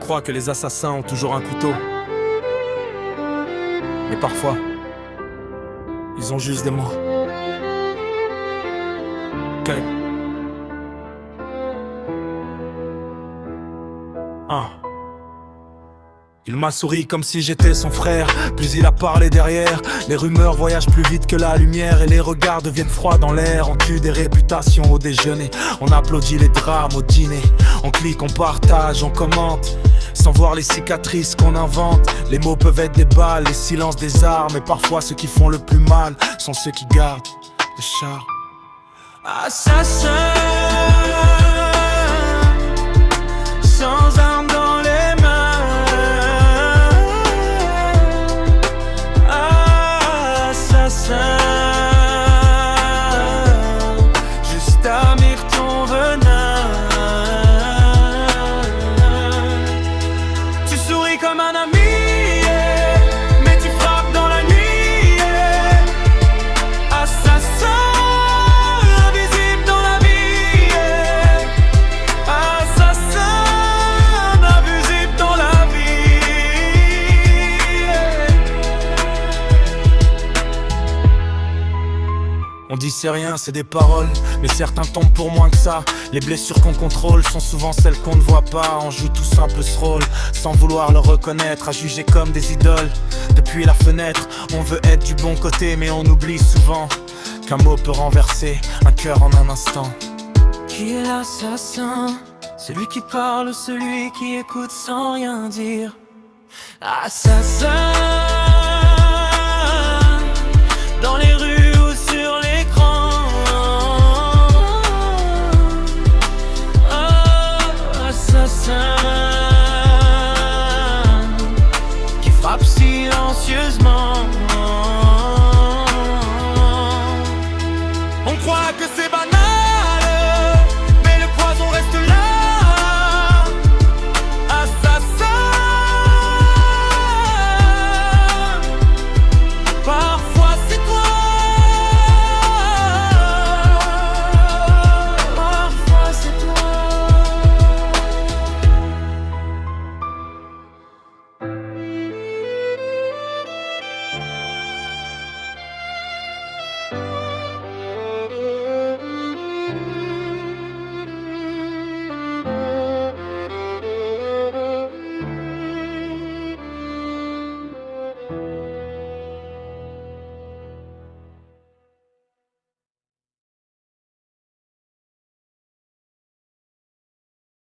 croit que les assassins ont toujours un couteau. Mais parfois, ils ont juste des mots. Ok. Il m'a souri comme si j'étais son frère. Plus il a parlé derrière. Les rumeurs voyagent plus vite que la lumière. Et les regards deviennent froids dans l'air. On tue des réputations au déjeuner. On applaudit les drames au dîner. On clique, on partage, on commente, sans voir les cicatrices qu'on invente. Les mots peuvent être des balles, les silences des armes. Et parfois ceux qui font le plus mal sont ceux qui gardent le char. Assassin, sans armes dans les mains. Assassin, juste à mire ton venin. Tu souris comme un ami, mais tu frappes dans la nuit. Assassin, invisible dans la vie. Assassin, invisible dans la vie. On dit c'est rien, c'est des paroles, mais certains tombent pour moins que ça. Les blessures qu'on contrôle sont souvent celles qu'on ne voit pas. On joue tous un peu ce rôle, sans vouloir le reconnaître, à juger comme des idoles. Depuis la fenêtre, on veut être du bon côté, mais on oublie souvent qu'un mot peut renverser un cœur en un instant. Qui est l'assassin? Celui qui parle, celui qui écoute sans rien dire. Assassin, dans les rues